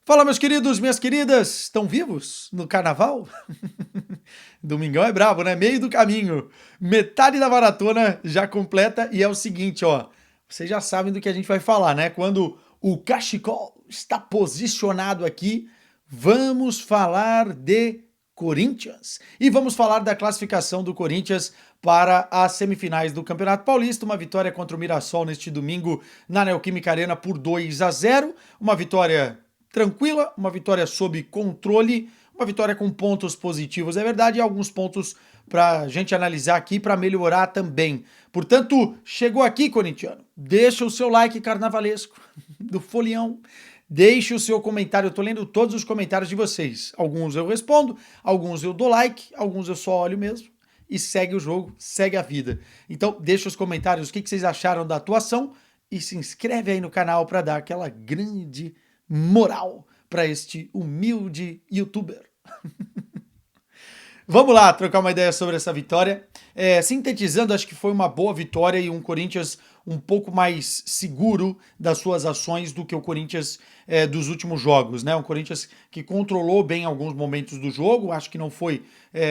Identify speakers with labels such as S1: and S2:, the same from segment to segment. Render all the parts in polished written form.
S1: Fala, meus queridos, minhas queridas, estão vivos no carnaval? Domingão é brabo, né? Meio do caminho, metade da maratona já completa e é o seguinte, ó, vocês já sabem do que a gente vai falar, né? Quando o cachecol está posicionado aqui, vamos falar de Corinthians e vamos falar da classificação do Corinthians para as semifinais do Campeonato Paulista, uma vitória contra o Mirassol neste domingo na Neoquímica Arena por 2-0, uma vitória tranquila, uma vitória sob controle, uma vitória com pontos positivos, é verdade, e alguns pontos para a gente analisar aqui para melhorar também. Portanto, chegou aqui, corintiano, deixa o seu like carnavalesco do folião, deixe o seu comentário, eu tô lendo todos os comentários de vocês. Alguns eu respondo, alguns eu dou like, alguns eu só olho mesmo. E segue o jogo, segue a vida. Então, deixa os comentários o que vocês acharam da atuação e se inscreve aí no canal para dar aquela grande moral para este humilde youtuber. Vamos lá trocar uma ideia sobre essa vitória. Sintetizando, acho que foi uma boa vitória e um Corinthians um pouco mais seguro das suas ações do que o Corinthians dos últimos jogos, né? Um Corinthians que controlou bem alguns momentos do jogo, acho que não foi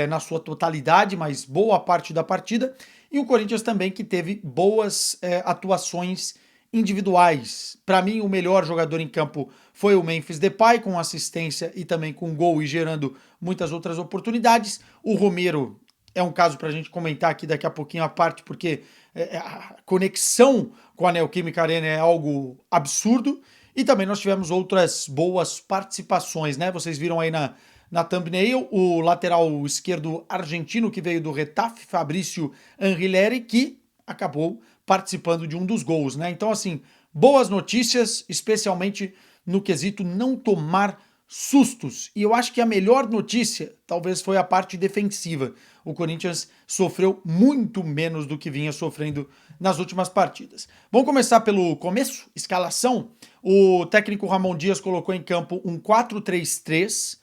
S1: na sua totalidade, mas boa parte da partida. E um Corinthians também que teve boas atuações individuais. Para mim, o melhor jogador em campo foi o Memphis Depay, com assistência e também com gol e gerando muitas outras oportunidades. O Romero é um caso para a gente comentar aqui daqui a pouquinho à parte, porque a conexão com a Neoquímica Arena é algo absurdo. E também nós tivemos outras boas participações, né? Vocês viram aí na thumbnail o lateral esquerdo argentino que veio do Retafe, Fabrício Anrileri, que acabou participando de um dos gols, né? Então, assim, boas notícias, especialmente no quesito não tomar sustos. E eu acho que a melhor notícia talvez foi a parte defensiva. O Corinthians sofreu muito menos do que vinha sofrendo nas últimas partidas. Vamos começar pelo começo, escalação. O técnico Ramon Dias colocou em campo um 4-3-3,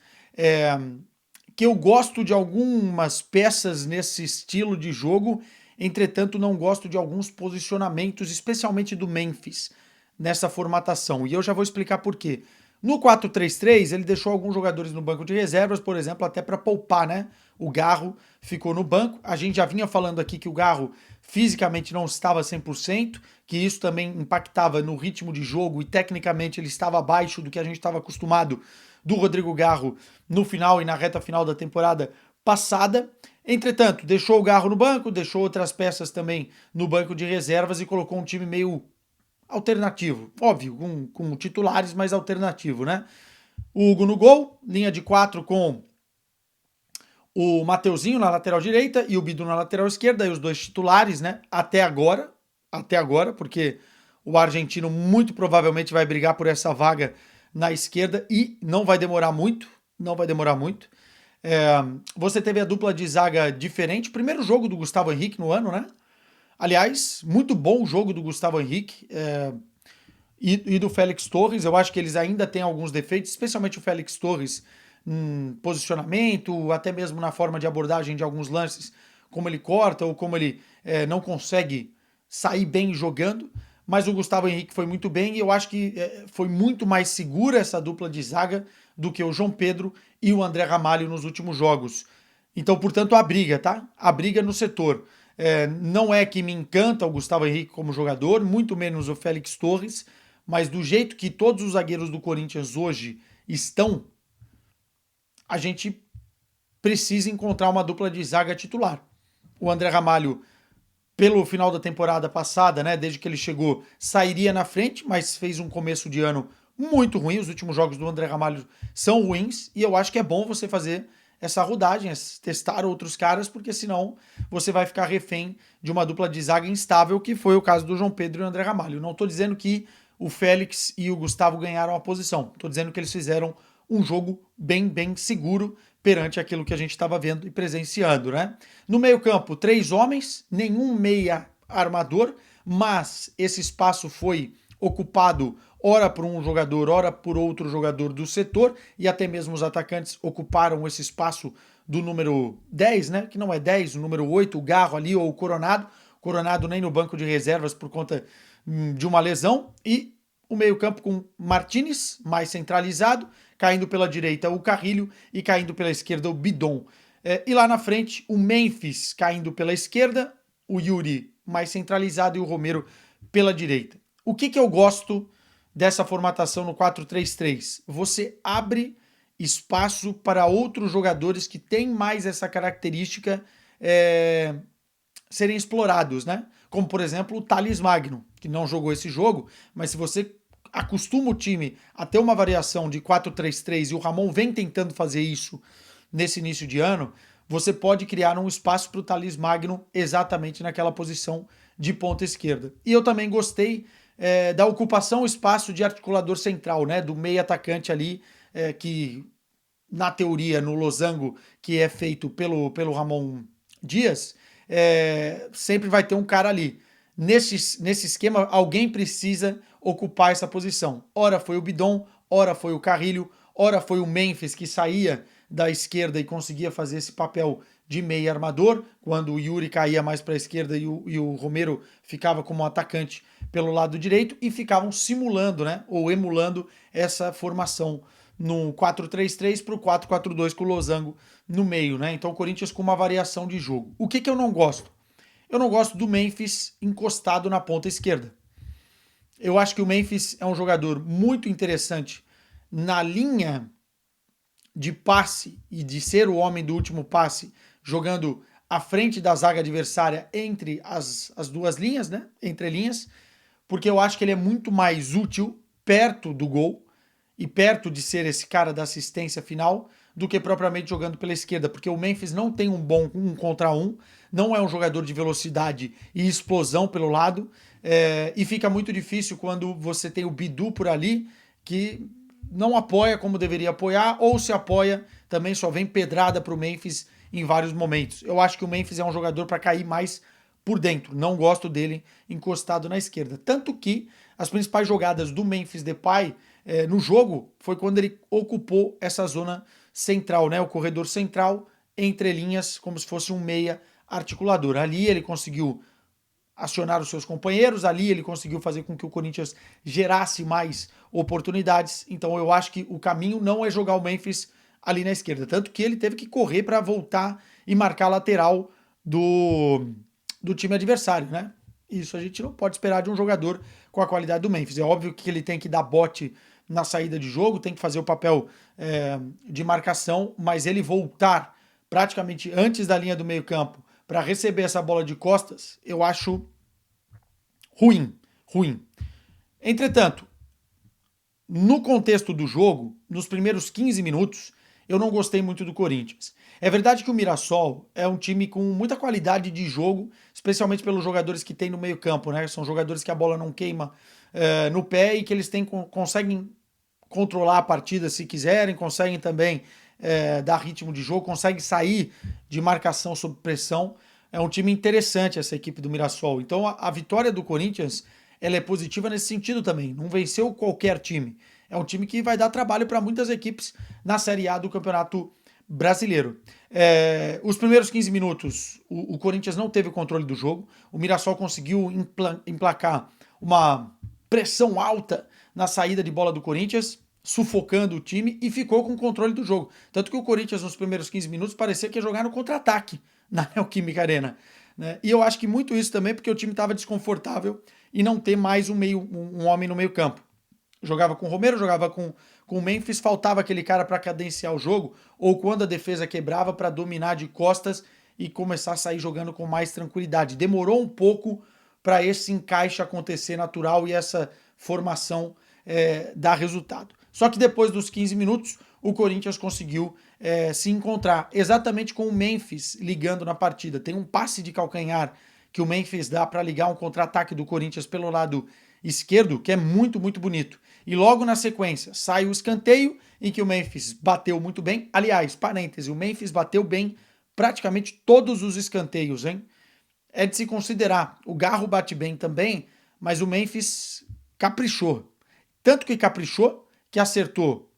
S1: que eu gosto de algumas peças nesse estilo de jogo. Entretanto, não gosto de alguns posicionamentos, especialmente do Memphis, nessa formatação. E eu já vou explicar por quê. No 4-3-3, ele deixou alguns jogadores no banco de reservas, por exemplo, até para poupar, né? O Garro ficou no banco. A gente já vinha falando aqui que o Garro fisicamente não estava 100%, que isso também impactava no ritmo de jogo e tecnicamente ele estava abaixo do que a gente estava acostumado do Rodrigo Garro no final e na reta final da temporada passada. Entretanto, deixou o Garro no banco, deixou outras peças também no banco de reservas e colocou um time meio alternativo. Óbvio, com titulares, mas alternativo, né? O Hugo no gol, linha de 4 com o Mateuzinho na lateral direita e o Bidu na lateral esquerda, e os dois titulares, né? Até agora, porque o argentino muito provavelmente vai brigar por essa vaga na esquerda e não vai demorar muito, não vai demorar muito. Você teve a dupla de zaga diferente, primeiro jogo do Gustavo Henrique no ano, né? Aliás, muito bom o jogo do Gustavo Henrique e do Félix Torres. Eu acho que eles ainda têm alguns defeitos, especialmente o Félix Torres, posicionamento, até mesmo na forma de abordagem de alguns lances, como ele corta ou como ele não consegue sair bem jogando. Mas o Gustavo Henrique foi muito bem e eu acho que foi muito mais segura essa dupla de zaga do que o João Pedro e o André Ramalho nos últimos jogos. Então, portanto, a briga, tá? A briga no setor. Não é que me encanta o Gustavo Henrique como jogador, muito menos o Félix Torres, mas do jeito que todos os zagueiros do Corinthians hoje estão, a gente precisa encontrar uma dupla de zaga titular. O André Ramalho, pelo final da temporada passada, né, desde que ele chegou, sairia na frente, mas fez um começo de ano muito ruim. Os últimos jogos do André Ramalho são ruins e eu acho que é bom você fazer essa rodagem, testar outros caras, porque senão você vai ficar refém de uma dupla de zaga instável, que foi o caso do João Pedro e o André Ramalho. Não estou dizendo que o Félix e o Gustavo ganharam a posição, estou dizendo que eles fizeram um jogo bem seguro perante aquilo que a gente estava vendo e presenciando, né? No meio-campo, 3 homens, nenhum meia armador, mas esse espaço foi ocupado ora por um jogador, ora por outro jogador do setor, e até mesmo os atacantes ocuparam esse espaço do número 10, né? Que não é 10, o número 8, o Garro ali, ou o Coronado. Coronado nem no banco de reservas por conta de uma lesão. E o meio-campo com Martinez, mais centralizado, caindo pela direita o Carrilho e caindo pela esquerda o Bidon. E lá na frente, o Memphis caindo pela esquerda, o Yuri mais centralizado e o Romero pela direita. O que eu gosto dessa formatação no 4-3-3? Você abre espaço para outros jogadores que têm mais essa característica serem explorados, né? Como, por exemplo, o Thales Magno, que não jogou esse jogo, mas se você acostuma o time a ter uma variação de 4-3-3 e o Ramon vem tentando fazer isso nesse início de ano, você pode criar um espaço para o Thales Magno exatamente naquela posição de ponta esquerda. E eu também gostei da ocupação espaço de articulador central, né? Do meio atacante ali, que na teoria, no losango que é feito pelo Ramon Dias, sempre vai ter um cara ali. Nesse esquema, alguém precisa ocupar essa posição. Ora foi o Bidon, ora foi o Carrilho, ora foi o Memphis que saía da esquerda e conseguia fazer esse papel de meio armador, quando o Yuri caía mais para a esquerda e o Romero ficava como atacante pelo lado direito e ficavam simulando, né, ou emulando essa formação no 4-3-3 para o 4-4-2 com o losango no meio, né? Então o Corinthians com uma variação de jogo. O que eu não gosto? Eu não gosto do Memphis encostado na ponta esquerda. Eu acho que o Memphis é um jogador muito interessante na linha de passe e de ser o homem do último passe, jogando à frente da zaga adversária entre as duas linhas, né? Entre linhas, porque eu acho que ele é muito mais útil perto do gol e perto de ser esse cara da assistência final do que propriamente jogando pela esquerda, porque o Memphis não tem um bom 1 contra 1, não é um jogador de velocidade e explosão pelo lado, e fica muito difícil quando você tem o Bidu por ali, que não apoia como deveria apoiar, ou se apoia, também só vem pedrada para o Memphis em vários momentos. Eu acho que o Memphis é um jogador para cair mais por dentro, não gosto dele encostado na esquerda. Tanto que as principais jogadas do Memphis Depay no jogo foi quando ele ocupou essa zona central, né? O corredor central, entre linhas, como se fosse um meia articulador. Ali ele conseguiu acionar os seus companheiros, ali ele conseguiu fazer com que o Corinthians gerasse mais oportunidades. Então eu acho que o caminho não é jogar o Memphis ali na esquerda. Tanto que ele teve que correr para voltar e marcar a lateral do time adversário, né? Isso a gente não pode esperar de um jogador com a qualidade do Memphis. É óbvio que ele tem que dar bote na saída de jogo, tem que fazer o papel de marcação, mas ele voltar praticamente antes da linha do meio-campo para receber essa bola de costas, eu acho ruim. Entretanto, no contexto do jogo, nos primeiros 15 minutos, eu não gostei muito do Corinthians. É verdade que o Mirassol é um time com muita qualidade de jogo, especialmente pelos jogadores que tem no meio-campo, né? São jogadores que a bola não queima no pé e que eles conseguem controlar a partida se quiserem, conseguem também dar ritmo de jogo, conseguem sair de marcação sob pressão. É um time interessante essa equipe do Mirassol. Então a vitória do Corinthians ela é positiva nesse sentido também. Não venceu qualquer time. É um time que vai dar trabalho para muitas equipes na Série A do Campeonato Brasileiro. Os primeiros 15 minutos, o Corinthians não teve o controle do jogo. O Mirassol conseguiu emplacar uma pressão alta na saída de bola do Corinthians, sufocando o time e ficou com o controle do jogo. Tanto que o Corinthians, nos primeiros 15 minutos, parecia que ia jogar no contra-ataque na Neoquímica Arena. Né? E eu acho que muito isso também porque o time estava desconfortável e não ter mais um homem no meio campo. Jogava com o Romero, jogava com o Memphis, faltava aquele cara para cadenciar o jogo, ou quando a defesa quebrava para dominar de costas e começar a sair jogando com mais tranquilidade. Demorou um pouco para esse encaixe acontecer natural e essa formação dar resultado. Só que depois dos 15 minutos, o Corinthians conseguiu se encontrar exatamente com o Memphis ligando na partida. Tem um passe de calcanhar que o Memphis dá para ligar um contra-ataque do Corinthians pelo lado esquerdo, que é muito, muito bonito. E logo na sequência sai o escanteio em que o Memphis bateu muito bem. Aliás, parêntese, o Memphis bateu bem praticamente todos os escanteios, hein? É de se considerar. O Garro bate bem também, mas o Memphis caprichou. Tanto que caprichou que acertou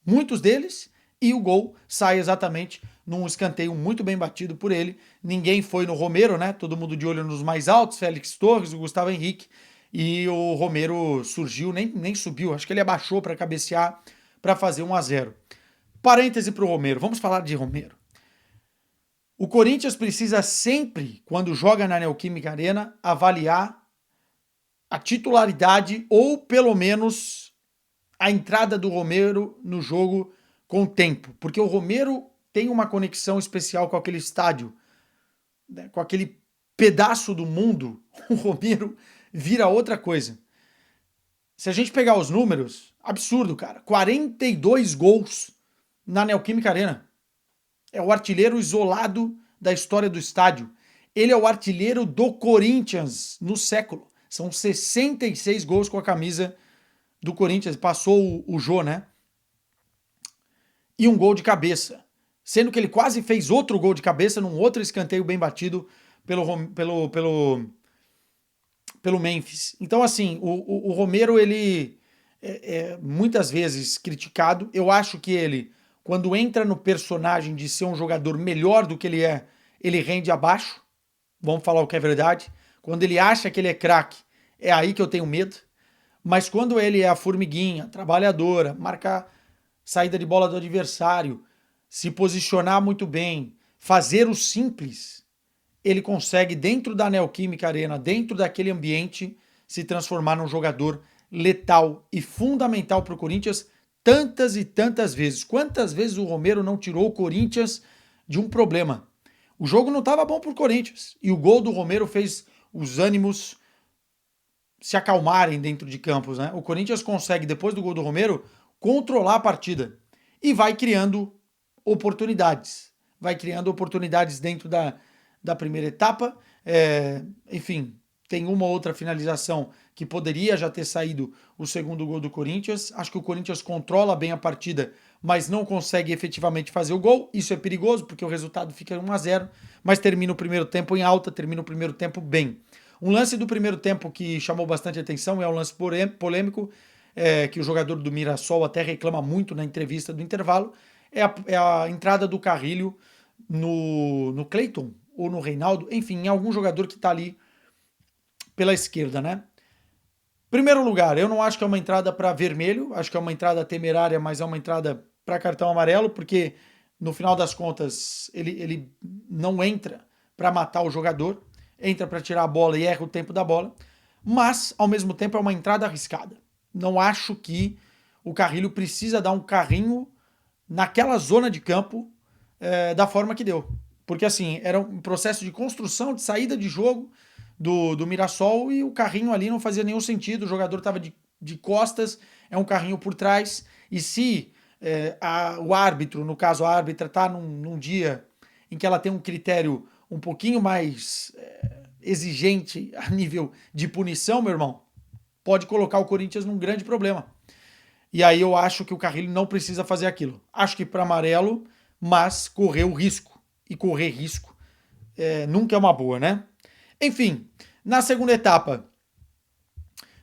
S1: muitos deles e o gol sai exatamente num escanteio muito bem batido por ele. Ninguém foi no Romero, né? Todo mundo de olho nos mais altos, Félix Torres, o Gustavo Henrique, e o Romero surgiu, nem subiu, acho que ele abaixou para cabecear para fazer 1-0. Parêntese para o Romero, vamos falar de Romero. O Corinthians precisa sempre, quando joga na Neoquímica Arena, avaliar a titularidade ou pelo menos a entrada do Romero no jogo com o tempo, porque o Romero tem uma conexão especial com aquele estádio, né, com aquele pedaço do mundo. O Romero vira outra coisa. Se a gente pegar os números, absurdo, cara. 42 gols na Neoquímica Arena. É o artilheiro isolado da história do estádio. Ele é o artilheiro do Corinthians no século. São 66 gols com a camisa do Corinthians. Passou o Jô, né? E um gol de cabeça. Sendo que ele quase fez outro gol de cabeça num outro escanteio bem batido pelo Memphis. Então, assim, o Romero, ele é muitas vezes criticado. Eu acho que ele, quando entra no personagem de ser um jogador melhor do que ele rende abaixo. Vamos falar o que é verdade. Quando ele acha que ele é craque, é aí que eu tenho medo. Mas quando ele é a formiguinha, trabalhadora, marcar saída de bola do adversário, se posicionar muito bem, fazer o simples, ele consegue, dentro da Neoquímica Arena, dentro daquele ambiente, se transformar num jogador letal e fundamental para o Corinthians tantas e tantas vezes. Quantas vezes o Romero não tirou o Corinthians de um problema? O jogo não estava bom para o Corinthians. E o gol do Romero fez os ânimos se acalmarem dentro de campos, né? O Corinthians consegue, depois do gol do Romero, controlar a partida. E vai criando oportunidades. Vai criando oportunidades dentro da primeira etapa. Enfim, tem uma outra finalização que poderia já ter saído o segundo gol do Corinthians. Acho que o Corinthians controla bem a partida, mas não consegue efetivamente fazer o gol. Isso é perigoso, porque o resultado fica 1-0, mas termina o primeiro tempo em alta, termina o primeiro tempo bem. Um lance do primeiro tempo que chamou bastante atenção é um lance polêmico, que o jogador do Mirassol até reclama muito na entrevista do intervalo, é a entrada do Carrilho no Cleiton, ou no Reinaldo, enfim, em algum jogador que está ali pela esquerda, né? Primeiro lugar, eu não acho que é uma entrada para vermelho, acho que é uma entrada temerária, mas é uma entrada para cartão amarelo, porque no final das contas ele não entra para matar o jogador, entra para tirar a bola e erra o tempo da bola, mas ao mesmo tempo é uma entrada arriscada. Não acho que o Carrilho precisa dar um carrinho naquela zona de campo da forma que deu. Porque assim, era um processo de construção, de saída de jogo do Mirassol e o carrinho ali não fazia nenhum sentido, o jogador estava de costas, é um carrinho por trás, e se o árbitro, no caso a árbitra, está num dia em que ela tem um critério um pouquinho mais exigente a nível de punição, meu irmão, pode colocar o Corinthians num grande problema. E aí eu acho que o Carrilho não precisa fazer aquilo. Acho que para amarelo, mas correr o risco. E correr risco nunca é uma boa, né? Enfim, na segunda etapa,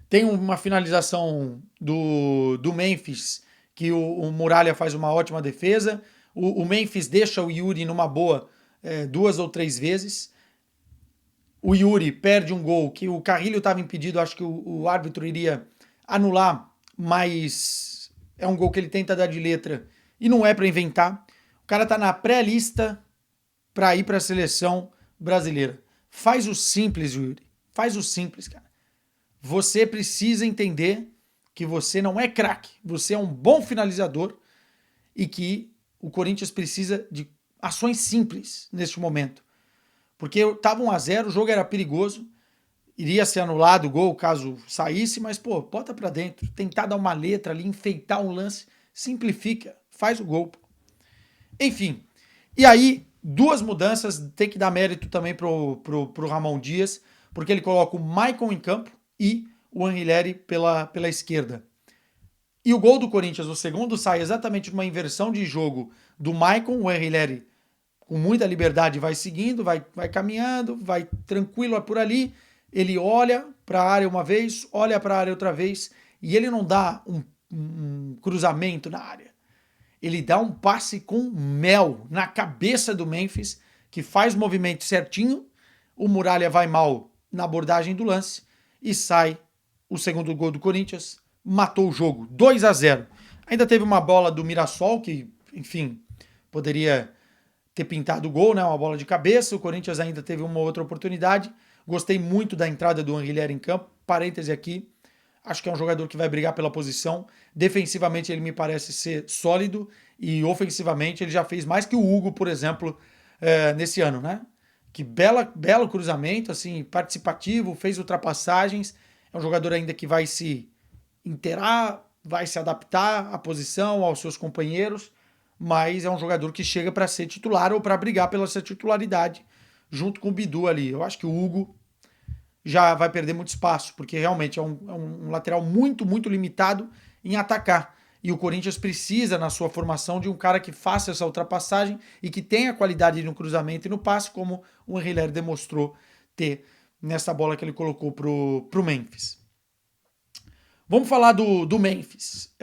S1: tem uma finalização do Memphis, que o Muralha faz uma ótima defesa. O Memphis deixa o Yuri numa boa 2 ou 3 vezes. O Yuri perde um gol que o Carrilho estava impedido, acho que o árbitro iria anular, mas é um gol que ele tenta dar de letra e não é para inventar. O cara tá na pré-lista para ir para a seleção brasileira. Faz o simples, Yuri. Faz o simples, cara. Você precisa entender que você não é craque. Você é um bom finalizador e que o Corinthians precisa de ações simples neste momento. Porque estava 1-0, o jogo era perigoso, iria ser anulado o gol caso saísse, mas, pô, bota pra dentro, tentar dar uma letra ali, enfeitar um lance, simplifica, faz o gol. Enfim, e aí, 2 mudanças, tem que dar mérito também pro Ramon Dias, porque ele coloca o Maicon em campo e o Anrileri pela esquerda. E o gol do Corinthians, o segundo, sai exatamente de uma inversão de jogo do Maicon, o Anrileri com muita liberdade vai seguindo, vai caminhando, vai tranquilo por ali, ele olha para a área uma vez, olha para a área outra vez, e ele não dá um cruzamento na área. Ele dá um passe com mel na cabeça do Memphis, que faz o movimento certinho, o Muralha vai mal na abordagem do lance e sai o segundo gol do Corinthians, matou o jogo, 2-0. Ainda teve uma bola do Mirassol, que, enfim, poderia ter pintado o gol, né? Uma bola de cabeça. O Corinthians ainda teve uma outra oportunidade. Gostei muito da entrada do Anguilher em campo. Parêntese aqui. Acho que é um jogador que vai brigar pela posição. Defensivamente ele me parece ser sólido e ofensivamente ele já fez mais que o Hugo, por exemplo, nesse ano, né? Que belo cruzamento, assim, participativo, fez ultrapassagens. É um jogador ainda que vai se inteirar, vai se adaptar à posição, aos seus companheiros, mas é um jogador que chega para ser titular ou para brigar pela sua titularidade junto com o Bidu ali. Eu acho que o Hugo já vai perder muito espaço, porque realmente é um lateral muito, muito limitado em atacar. E o Corinthians precisa, na sua formação, de um cara que faça essa ultrapassagem e que tenha qualidade no cruzamento e no passe, como o Henriler demonstrou ter nessa bola que ele colocou pro Memphis. Vamos falar do Memphis.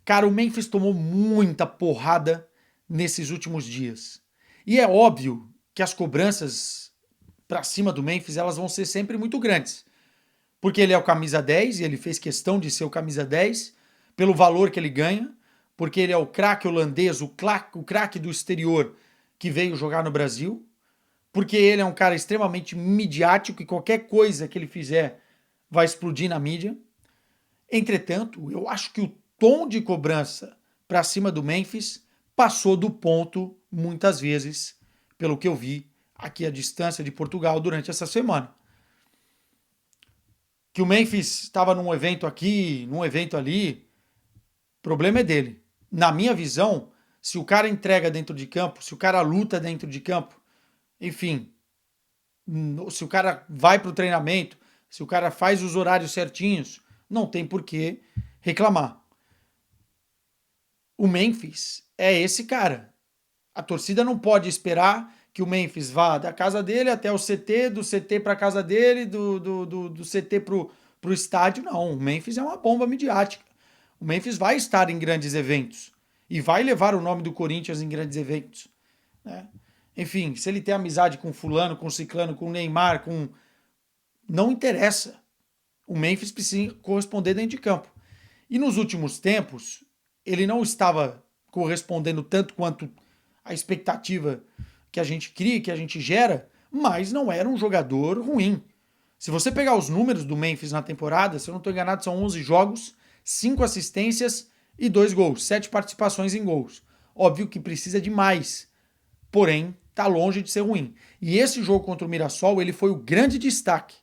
S1: Cara, o Memphis tomou muita porrada nesses últimos dias. E é óbvio que as cobranças para cima do Memphis elas vão ser sempre muito grandes. Porque ele é o camisa 10 e ele fez questão de ser o camisa 10 pelo valor que ele ganha, porque ele é o craque holandês, o craque do exterior que veio jogar no Brasil, porque ele é um cara extremamente midiático e qualquer coisa que ele fizer vai explodir na mídia. Entretanto, eu acho que o tom de cobrança para cima do Memphis passou do ponto muitas vezes, pelo que eu vi aqui à distância de Portugal durante essa semana. Que o Memphis estava num evento aqui, num evento ali, o problema é dele. Na minha visão, se o cara entrega dentro de campo, se o cara luta dentro de campo, enfim, se o cara vai para o treinamento, se o cara faz os horários certinhos, não tem por que reclamar. O Memphis é esse cara. A torcida não pode esperar que o Memphis vá da casa dele até o CT, do CT para a casa dele, do CT para o estádio. Não, o Memphis é uma bomba midiática. O Memphis vai estar em grandes eventos e vai levar o nome do Corinthians em grandes eventos, né? Enfim, se ele tem amizade com fulano, com ciclano, com Neymar, com... Não interessa. O Memphis precisa corresponder dentro de campo. E nos últimos tempos, ele não estava correspondendo tanto quanto a expectativa que a gente cria, que a gente gera, mas não era um jogador ruim. Se você pegar os números do Memphis na temporada, se eu não estou enganado, são 11 jogos, 5 assistências e 2 gols, 7 participações em gols. Óbvio que precisa de mais, porém está longe de ser ruim. E esse jogo contra o Mirassol, ele foi o grande destaque.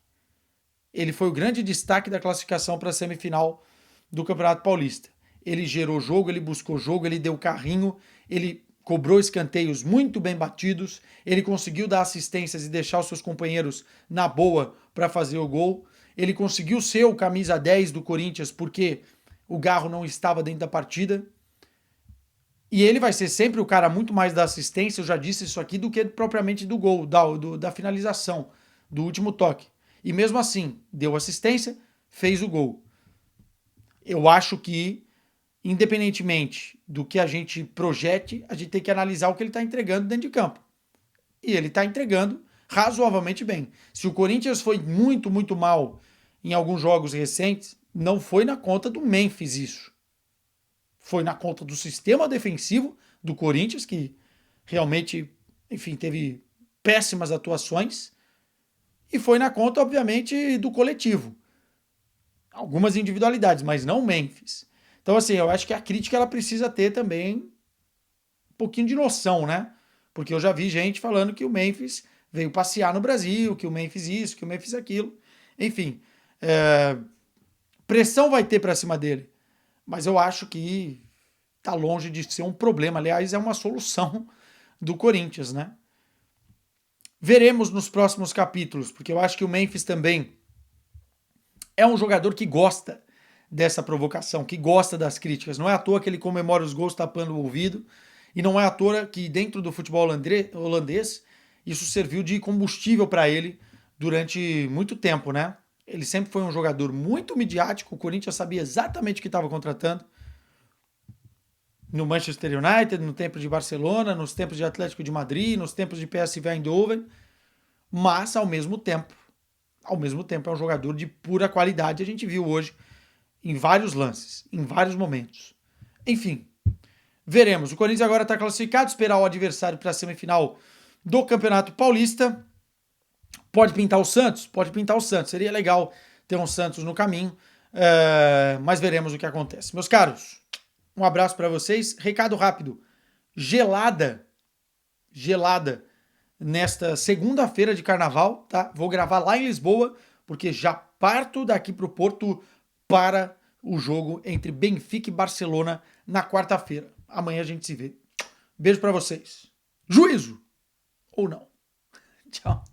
S1: Ele foi o grande destaque da classificação para a semifinal do Campeonato Paulista. Ele gerou jogo, ele buscou jogo, ele deu carrinho, ele cobrou escanteios muito bem batidos, ele conseguiu dar assistências e deixar os seus companheiros na boa para fazer o gol. Ele conseguiu ser o camisa 10 do Corinthians porque o Garro não estava dentro da partida. E ele vai ser sempre o cara muito mais da assistência, eu já disse isso aqui, do que propriamente do gol, da finalização, do último toque. E mesmo assim, deu assistência, fez o gol. Eu acho que, independentemente do que a gente projete, a gente tem que analisar o que ele está entregando dentro de campo. E ele está entregando razoavelmente bem. Se o Corinthians foi muito, muito mal em alguns jogos recentes, não foi na conta do Memphis isso. Foi na conta do sistema defensivo do Corinthians, que realmente, enfim, teve péssimas atuações. E foi na conta, obviamente, do coletivo. Algumas individualidades, mas não o Memphis. Então, assim, eu acho que a crítica ela precisa ter também um pouquinho de noção, né? Porque eu já vi gente falando que o Memphis veio passear no Brasil, que o Memphis isso, que o Memphis aquilo. Enfim, pressão vai ter para cima dele. Mas eu acho que tá longe de ser um problema. Aliás, é uma solução do Corinthians, né? Veremos nos próximos capítulos, porque eu acho que o Memphis também é um jogador que gosta dessa provocação, que gosta das críticas. Não é à toa que ele comemora os gols tapando o ouvido, e não é à toa que dentro do futebol holandês isso serviu de combustível para ele durante muito tempo, né? Ele sempre foi um jogador muito midiático, o Corinthians sabia exatamente o que estava contratando. No Manchester United, no tempo de Barcelona, nos tempos de Atlético de Madrid, nos tempos de PSV Eindhoven, mas ao mesmo tempo ao mesmo tempo é um jogador de pura qualidade. A gente viu hoje em vários lances, em vários momentos. Enfim, veremos. O Corinthians agora está classificado, esperar o adversário para a semifinal do Campeonato Paulista. Pode pintar o Santos? Pode pintar o Santos. Seria legal ter um Santos no caminho, mas veremos o que acontece. Meus caros, um abraço para vocês. Recado rápido. Gelada nesta segunda-feira de carnaval, tá? Vou gravar lá em Lisboa, porque já parto daqui para o Porto para o jogo entre Benfica e Barcelona na quarta-feira. Amanhã a gente se vê. Beijo para vocês. Juízo! Ou não. Tchau.